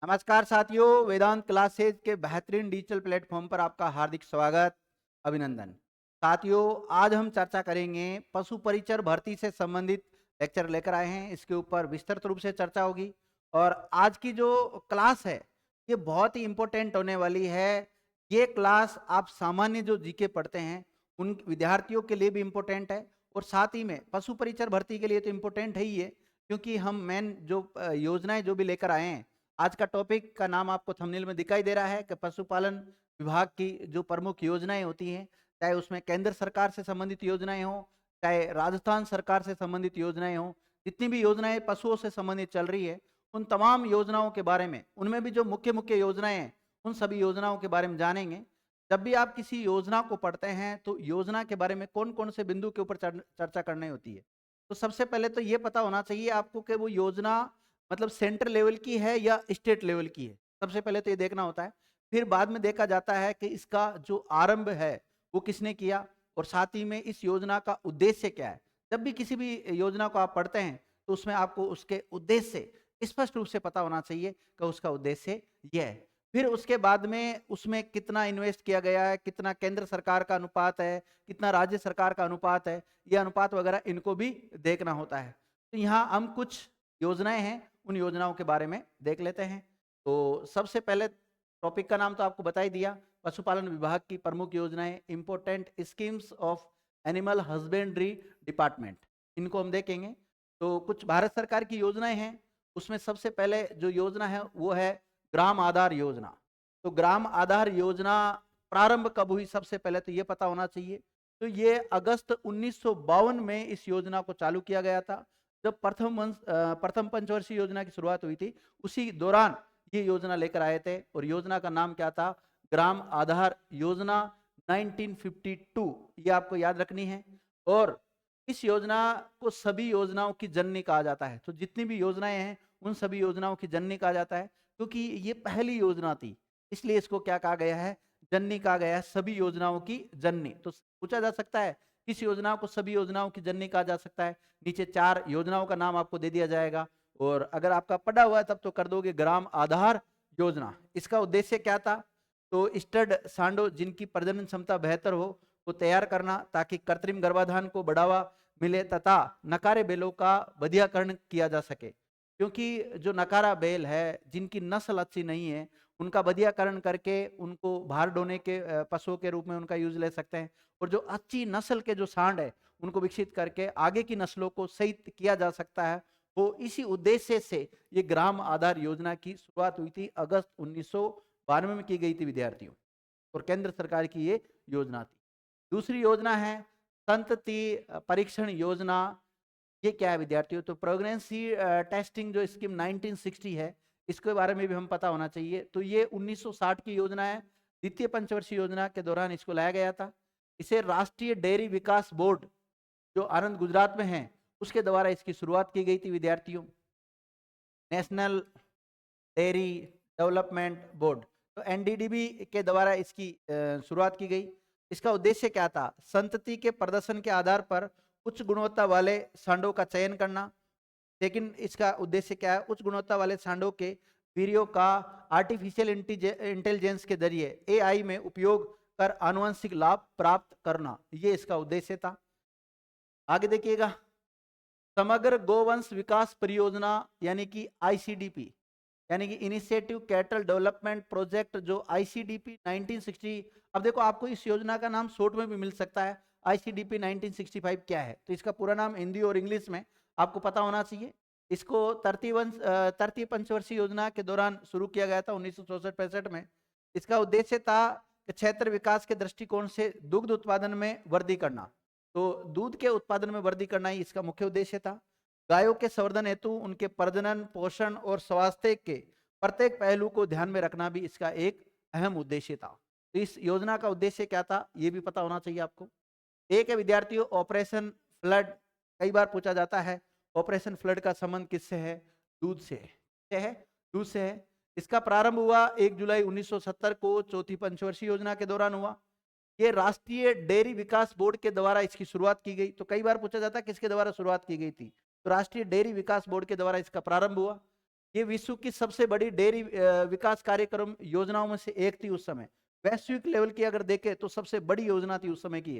नमस्कार साथियों, वेदांत क्लासेज के बेहतरीन डिजिटल प्लेटफॉर्म पर आपका हार्दिक स्वागत, अभिनंदन। साथियों, आज हम चर्चा करेंगे पशु परिचर भर्ती से संबंधित लेक्चर लेकर आए हैं। इसके ऊपर विस्तृत रूप से चर्चा होगी और आज की जो क्लास है ये बहुत ही इम्पोर्टेंट होने वाली है। ये क्लास आप सामान्य जो जीके पढ़ते हैं उन विद्यार्थियों के लिए भी इम्पोर्टेंट है और साथ ही में पशु परिचर भर्ती के लिए तो इम्पोर्टेंट है ही है, क्योंकि हम मेन जो योजनाएं जो भी लेकर आए हैं। आज का टॉपिक का नाम आपको थंबनेल में दिखाई दे रहा है कि पशुपालन विभाग की जो प्रमुख योजनाएं होती हैं, चाहे उसमें केंद्र सरकार से संबंधित योजनाएं हो, चाहे राजस्थान सरकार से संबंधित योजनाएं हो, जितनी भी योजनाएं पशुओं से संबंधित चल रही है उन तमाम योजनाओं के बारे में, उनमें भी जो मुख्य मुख्य योजनाएं हैं उन सभी योजनाओं के बारे में जानेंगे। जब भी आप किसी योजना को पढ़ते हैं तो योजना के बारे में कौन कौन से बिंदु के ऊपर चर्चा करनी होती है। तो सबसे पहले तो ये पता होना चाहिए आपको कि वो योजना मतलब सेंट्रल लेवल की है या स्टेट लेवल की है। सबसे पहले तो ये देखना होता है। फिर बाद में देखा जाता है कि इसका जो आरंभ है वो किसने किया और साथ ही में इस योजना का उद्देश्य क्या है। जब भी किसी भी योजना को आप पढ़ते हैं तो उसमें आपको उसके उद्देश्य स्पष्ट रूप से पता होना चाहिए कि उसका उद्देश्य यह है। फिर उसके बाद में उसमें कितना इन्वेस्ट किया गया है, कितना केंद्र सरकार का अनुपात है, कितना राज्य सरकार का अनुपात है, ये अनुपात वगैरह इनको भी देखना होता है। तो यहाँ हम कुछ योजनाएं हैं, उन योजनाओं के बारे में देख लेते हैं। तो सबसे पहले टॉपिक का नाम तो आपको बता ही दिया, पशुपालन विभाग की प्रमुख योजनाएं, important schemes of animal husbandry department, इनको हम देखेंगे। तो कुछ भारत सरकार की योजनाएं हैं, उसमें सबसे पहले जो योजना है वो है ग्राम आधार योजना। तो ग्राम आधार योजना प्रारंभ कब हुई, सबसे पहले तो ये पता होना चाहिए। तो ये अगस्त 1952 में इस योजना को चालू किया गया था। जब प्रथम पंचवर्षीय योजना की शुरुआत हुई थी उसी दौरान ये योजना लेकर आए थे और योजना का नाम क्या था, ग्राम आधार योजना 1952, ये आपको याद रखनी है। और इस योजना को सभी योजनाओं की जननी कहा जाता है। तो जितनी भी योजनाएं हैं उन सभी योजनाओं की जननी कहा जाता है, क्योंकि ये पहली योजना थी इसलिए इसको क्या कहा गया है, जननी कहा गया है, सभी योजनाओं की जननी। तो पूछा जा सकता है किस योजनाओं को सभी योजनाओं की जननी कहा जा सकता है। नीचे 4 योजनाओं का नाम आपको दे दिया जाएगा और अगर आपका पढ़ा हुआ है तब तो कर दोगे ग्राम आधार योजना। इसका उद्देश्य क्या था, तो स्टड सांडो जिनकी प्रजनन क्षमता बेहतर हो को तैयार करना ताकि कृत्रिम गर्भाधान को बढ़ावा मिले तथा नकारे बैलों का बधियाकरण किया जा सके। क्योंकि जो नकारा बैल है जिनकी नस्ल अच्छी नहीं है उनका बधियाकरण करके उनको भार ढोने के पशुओं के रूप में उनका यूज ले सकते हैं और जो अच्छी नस्ल के जो सांड है उनको विकसित करके आगे की नस्लों को सही किया जा सकता है। वो इसी उद्देश्य से ये ग्राम आधार योजना की शुरुआत हुई थी, अगस्त 1992 में की गई थी विद्यार्थियों, और केंद्र सरकार की ये योजना थी। दूसरी योजना है संतति परीक्षण योजना। ये क्या है विद्यार्थियों, तो प्रेगनेंसी टेस्टिंग जो स्कीम 1960 है इसके बारे में भी हम पता होना चाहिए। तो ये 1960 की योजना है, द्वितीय पंचवर्षीय योजना के दौरान इसको लाया गया था। इसे राष्ट्रीय डेयरी विकास बोर्ड जो आनंद गुजरात में है उसके द्वारा इसकी शुरुआत की गई थी विद्यार्थियों, नेशनल डेयरी डेवलपमेंट बोर्ड, तो एनडीडीबी के द्वारा इसकी शुरुआत की गई। इसका उद्देश्य क्या था, संतति के प्रदर्शन के आधार पर उच्च गुणवत्ता वाले सांडों का चयन करना। लेकिन इसका उद्देश्य क्या है, उच्च गुणवत्ता वाले सांडों के वीर्यों का आर्टिफिशियल इंटेलिजेंस के जरिए एआई में उपयोग कर आनुवंशिक लाभ प्राप्त करना, ये इसका उद्देश्य था। आगे देखिएगा, समग्र गोवंश विकास परियोजना यानी कि आईसीडीपी, यानी कि इनिशिएटिव कैटल डेवलपमेंट प्रोजेक्ट जो आईसीडीपी 1960। अब देखो आपको इस योजना का नाम शॉर्ट में भी मिल सकता है, आईसीडीपी 1965 क्या है, तो इसका पूरा नाम हिंदी और इंग्लिश में आपको पता होना चाहिए। इसको तृतीय पंचवर्षीय योजना के दौरान शुरू किया गया था 1964-65 में। इसका उद्देश्य था कि क्षेत्र विकास के दृष्टिकोण से दुग्ध उत्पादन में वृद्धि करना। तो दूध के उत्पादन में वृद्धि करना ही इसका मुख्य उद्देश्य था। गायों के संवर्धन हेतु उनके प्रजनन, पोषण और स्वास्थ्य के प्रत्येक पहलू को ध्यान में रखना भी इसका एक अहम उद्देश्य था। तो इस योजना का उद्देश्य क्या था ये भी पता होना चाहिए आपको। एक है विद्यार्थियों ऑपरेशन फ्लड, कई बार पूछा जाता है ऑपरेशन फ्लड का संबंध किससे है, दूध से है, दूध से है। इसका प्रारंभ हुआ 1 जुलाई 1970 को चौथी पंचवर्षीय योजना के दौरान हुआ। ये राष्ट्रीय डेयरी विकास बोर्ड के द्वारा इसकी शुरुआत की गई। तो कई बार पूछा जाता है किसके द्वारा शुरुआत की गई थी, तो राष्ट्रीय डेयरी विकास बोर्ड के द्वारा इसका प्रारंभ हुआ। ये विश्व की सबसे बड़ी डेयरी विकास कार्यक्रम योजनाओं में से एक थी उस समय। वैश्विक लेवल की अगर देखें तो सबसे बड़ी योजना थी उस समय की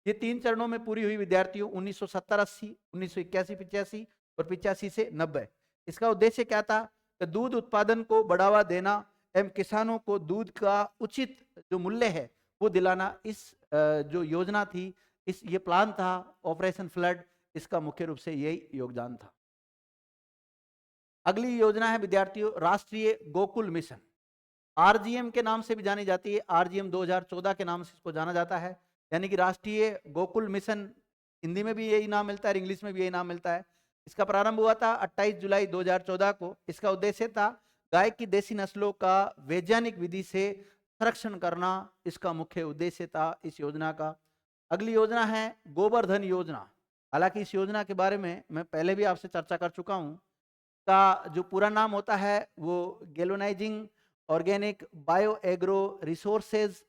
ये 3 चरणों में पूरी हुई विद्यार्थियों 1970-80, 1981-85 और 85 से 90। इसका उद्देश्य क्या था कि दूध उत्पादन को बढ़ावा देना एवं किसानों को दूध का उचित जो मूल्य है वो दिलाना। इस जो योजना थी, इस ये प्लान था ऑपरेशन फ्लड, इसका मुख्य रूप से यही योगदान था। अगली योजना है विद्यार्थियों राष्ट्रीय गोकुल मिशन, आरजीएम के नाम से भी जानी जाती है। आरजीएम 2014 के नाम से इसको जाना जाता है, यानी कि राष्ट्रीय गोकुल मिशन। हिंदी में भी यही नाम मिलता है, इंग्लिश में भी यही नाम मिलता है। इसका प्रारंभ हुआ था 28 जुलाई 2014 को। इसका उद्देश्य था गाय की देसी नस्लों का वैज्ञानिक विधि से संरक्षण करना, इसका मुख्य उद्देश्य था इस योजना का। अगली योजना है गोवर्धन योजना। हालांकि इस योजना के बारे में मैं पहले भी आपसे चर्चा कर चुका हूं। का जो पूरा नाम होता है वो galvanising organic bio agro resources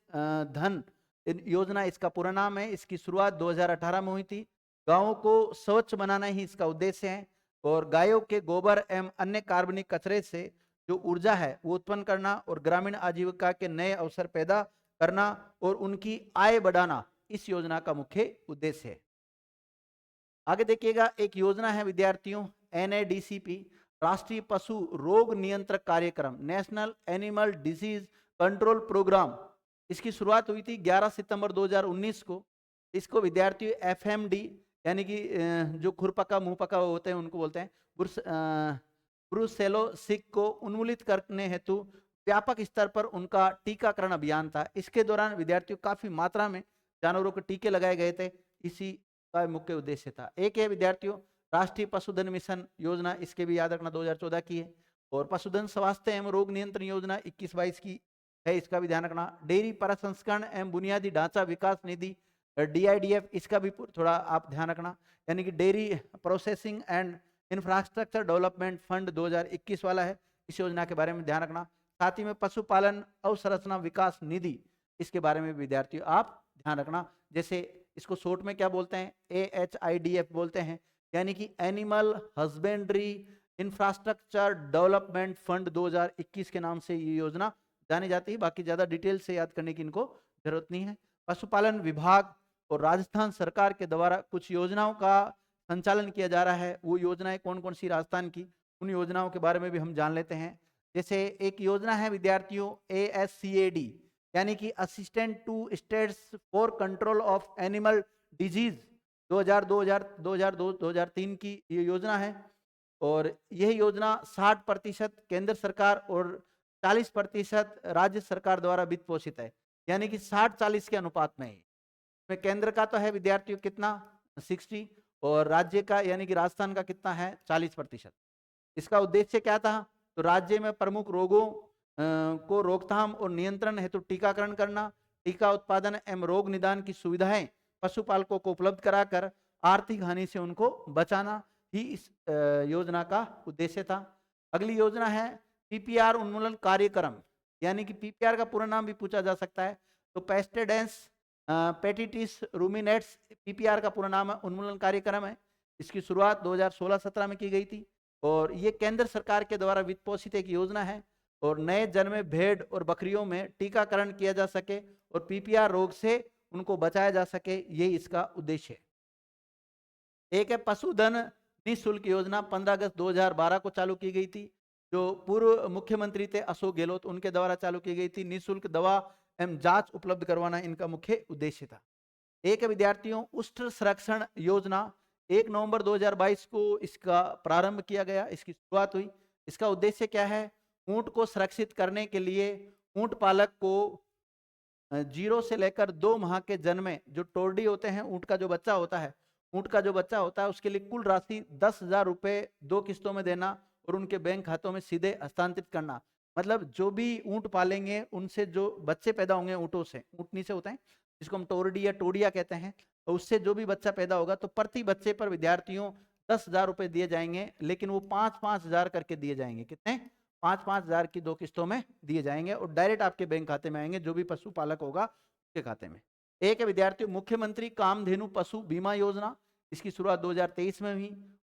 धन योजना, इसका पूरा नाम है। इसकी शुरुआत 2018 में हुई थी। गांवों को स्वच्छ बनाना ही इसका उद्देश्य है और गायों के गोबर एवं अन्य कार्बनिक कचरे से जो ऊर्जा है वो उत्पन्न करना और ग्रामीण आजीविका के नए अवसर पैदा करना और उनकी आय बढ़ाना इस योजना का मुख्य उद्देश्य है। आगे देखिएगा एक योजना है विद्यार्थियों NADCP, राष्ट्रीय पशु रोग नियंत्रक कार्यक्रम, national animal disease control programme. इसकी शुरुआत हुई थी 11 सितंबर 2019 को। इसको विद्यार्थियों FMD यानी कि जो खुरपका मुंहपका होते हैं उनको बोलते हैं, ब्रुसेलोसिस को उन्मूलित करने हेतु व्यापक स्तर पर उनका टीकाकरण अभियान था। इसके दौरान विद्यार्थियों काफी मात्रा में जानवरों को टीके लगाए गए थे, इसी का मुख्य उद्देश्य था। एक है विद्यार्थियों राष्ट्रीय पशुधन मिशन योजना, इसके भी याद रखना 2014 की है। और पशुधन स्वास्थ्य एवं रोग नियंत्रण योजना 21-22 की है, इसका भी ध्यान रखना। डेयरी प्रसंस्करण एवं बुनियादी ढांचा विकास निधि DIDF, इसका भी थोड़ा आप ध्यान रखना, यानी कि dairy processing and infrastructure development fund 2021 वाला है, इस योजना के बारे में ध्यान रखना। साथ ही में पशुपालन अवसंरचना विकास निधि, इसके बारे में विद्यार्थियों आप ध्यान रखना। जैसे इसको शॉर्ट में क्या बोलते हैं, AHIDF बोलते हैं, यानी कि animal husbandry infrastructure development fund 2021 के नाम से ये योजना जानी जाती है। बाकी ज्यादा डिटेल से याद करने की इनको जरूरत नहीं है। पशुपालन विभाग और राजस्थान सरकार के द्वारा कुछ योजनाओं का संचालन किया जा रहा है। वो योजनाएं कौन कौन सी राजस्थान की, उन योजनाओं के बारे में भी हम जान लेते हैं। जैसे एक योजना है विद्यार्थियों ASCAD, यानी कि assistant to states for control of animal disease 2002-2003 की ये योजना है। और यह योजना 60% केंद्र सरकार और 40% राज्य सरकार द्वारा वित्त पोषित है, यानी कि 60-40 के अनुपात में है। केंद्र का तो है विद्यार्थियों कितना 60 और राज्य का यानी कि राजस्थान का कितना है 40%। इसका उद्देश्य क्या था, तो राज्य में प्रमुख रोगों को रोकथाम और नियंत्रण हेतु टीकाकरण करना, टीका उत्पादन एवं रोग निदान की सुविधाएं पशुपालकों को उपलब्ध कराकर आर्थिक हानि से उनको बचाना ही इस योजना का उद्देश्य था। अगली योजना है PPR उन्मूलन कार्यक्रम, यानी कि PPR का पूरा नाम भी पूछा जा सकता है, तो पेस्टिडेंस पेटिटिस रूमिनेट्स PPR का पूरा नाम है, उन्मूलन कार्यक्रम है। इसकी शुरुआत 2016-17 में की गई थी और ये केंद्र सरकार के द्वारा वित्त पोषित एक योजना है और नए जन्मे भेड़ और बकरियों में टीकाकरण किया जा सके और PPR रोग से उनको बचाया जा सके, यही इसका उद्देश्य है। एक है पशुधन निःशुल्क योजना, 15 अगस्त 2012 को चालू की गई थी। जो पूर्व मुख्यमंत्री थे अशोक गहलोत, उनके द्वारा चालू की गई थी। निःशुल्क दवा एवं जांच उपलब्ध करवाना इनका मुख्य उद्देश्य था। एक है विद्यार्थियों उष्ट संरक्षण योजना, 1 नवंबर 2022 को इसका प्रारंभ किया गया, इसकी शुरुआत हुई। इसका उद्देश्य क्या है, ऊंट को सुरक्षित करने के लिए ऊंट पालक को 0 से लेकर 2 माह के जन्मे जो टोरडी होते हैं, ऊंट का जो बच्चा होता है, ऊंट का जो बच्चा होता है उसके लिए कुल राशि 10,000 रुपए 2 किस्तों में देना और उनके बैंक खातों में सीधे हस्तांतरित करना। मतलब जो भी ऊंट पालेंगे उनसे जो बच्चे पैदा होंगे ऊंटों से, ऊंटनी से होते हैं जिसको हम टोरडी या टोडिया कहते हैं, तो उससे जो भी बच्चा पैदा होगा तो प्रति बच्चे पर विद्यार्थियों 10,000 रुपए दिए जाएंगे, लेकिन वो 5-5 हजार करके दिए जाएंगे। कितने? 5-5 हजार की 2 किस्तों में दिए जाएंगे और डायरेक्ट आपके बैंक खाते में आएंगे, जो भी पशुपालक होगा उसके खाते में। एक है विद्यार्थियों मुख्यमंत्री कामधेनु पशु बीमा योजना, इसकी शुरुआत 2023 में हुई।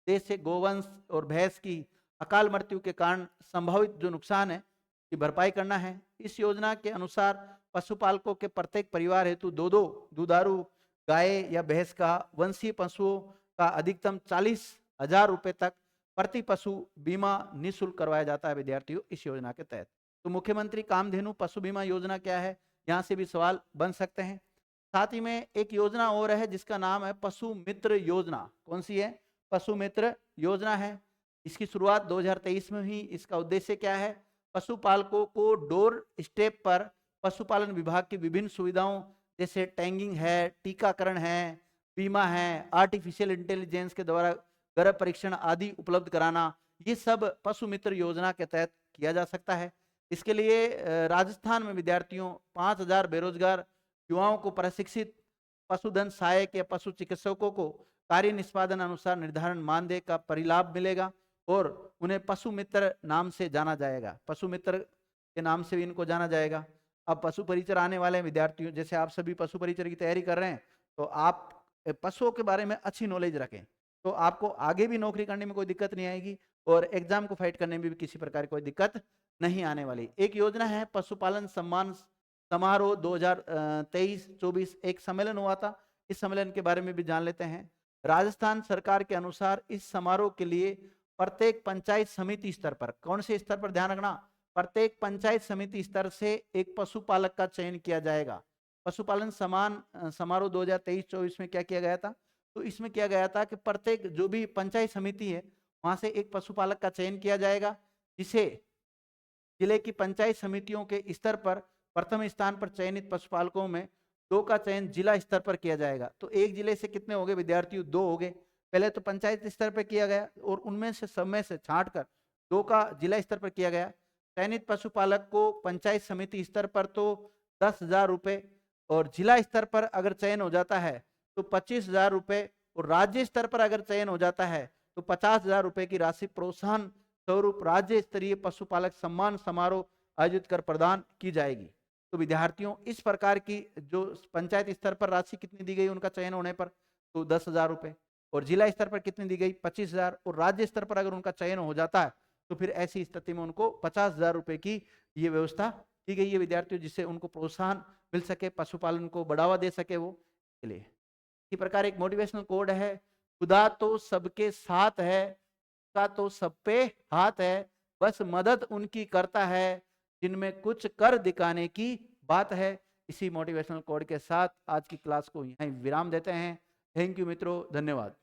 देश से गोवंश और भैंस की अकाल मृत्यु के कारण संभावित जो नुकसान है की भरपाई करना है। इस योजना के अनुसार पशुपालकों के प्रत्येक परिवार हेतु दो दुधारू गाय या भैंस का वंशीय पशुओं का अधिकतम 40,000 रुपए तक प्रति पशु बीमा निःशुल्क करवाया जाता है विद्यार्थियों इस योजना के तहत। तो मुख्यमंत्री कामधेनु पशु बीमा योजना क्या है, यहाँ से भी सवाल बन सकते हैं। साथ ही में एक योजना और है जिसका नाम है पशु मित्र योजना। कौन सी है? पशु मित्र योजना है। इसकी शुरुआत 2023 में हुई। इसका उद्देश्य क्या है? पशुपालकों को डोर स्टेप पर पशुपालन विभाग की विभिन्न सुविधाओं जैसे टैगिंग है, टीकाकरण है, बीमा है, आर्टिफिशियल इंटेलिजेंस के द्वारा गर्भ परीक्षण आदि उपलब्ध कराना, ये सब पशु मित्र योजना के तहत किया जा सकता है। इसके लिए राजस्थान में विद्यार्थियों 5,000 बेरोजगार युवाओं को प्रशिक्षित पशुधन सहायक या पशु चिकित्सकों को कार्य निष्पादन अनुसार निर्धारण मानदेय का परिलाभ मिलेगा और उन्हें पशु मित्र नाम से जाना जाएगा। पशु मित्र के नाम से भी इनको जाना जाएगा। अब पशु परिचर आने वाले विद्यार्थियों, जैसे आप सभी पशु परिचर की तैयारी कर रहे हैं, तो आप पशुओं के बारे में अच्छी नॉलेज रखें, तो आपको आगे भी नौकरी करने में कोई दिक्कत नहीं आएगी और एग्जाम को फाइट करने में भी किसी प्रकार की कोई दिक्कत नहीं आने वाली। एक योजना है पशुपालन सम्मान समारोह 2023-24, एक सम्मेलन हुआ था। इस सम्मेलन के बारे में भी जान लेते हैं। राजस्थान सरकार के अनुसार इस समारोह के लिए प्रत्येक पंचायत समिति स्तर पर, कौन से स्तर पर ध्यान रखना, प्रत्येक पंचायत समिति स्तर से एक पशुपालक का चयन किया जाएगा। पशुपालन सम्मान समारोह 2023-24 में क्या किया गया था? तो इसमें किया गया था कि प्रत्येक जो भी पंचायत समिति है वहां से एक पशुपालक का चयन किया जाएगा, जिसे जिले की पंचायत समितियों के स्तर पर प्रथम स्थान पर चयनित पशुपालकों में 2 का चयन जिला स्तर पर किया जाएगा। तो एक जिले से कितने हो गए विद्यार्थियों? 2 हो गए। पहले तो पंचायत स्तर पर किया गया और उनमें से सब में से छांट कर 2 का जिला स्तर पर किया गया। चयनित पशुपालक को पंचायत समिति स्तर पर तो 10,000 रुपए और जिला स्तर पर अगर चयन हो जाता है तो 25,000 रुपए और राज्य स्तर पर अगर चयन हो जाता है तो 50,000 रुपए की राशि प्रोत्साहन स्वरूप राज्य स्तरीय पशुपालक सम्मान समारोह आयोजित कर प्रदान की जाएगी। तो विद्यार्थियों इस प्रकार की जो पंचायत स्तर पर राशि कितनी दी गई उनका चयन होने पर, तो 10,000 रुपए और जिला स्तर पर कितनी दी गई? 25,000 और राज्य स्तर पर अगर उनका चयन हो जाता है तो फिर ऐसी स्थिति में उनको 50,000 रुपए की ये व्यवस्था की गई है विद्यार्थियों, जिससे उनको प्रोत्साहन मिल सके, पशुपालन को बढ़ावा दे सके वो के लिए। इसी प्रकार एक मोटिवेशनल कोड है, खुदा तो सबके साथ है, का तो सब पे हाथ है, बस मदद उनकी करता है जिनमें कुछ कर दिखाने की बात है। इसी मोटिवेशनल कोड के साथ आज की क्लास को यहीं विराम देते हैं। थैंक यू मित्रों, धन्यवाद।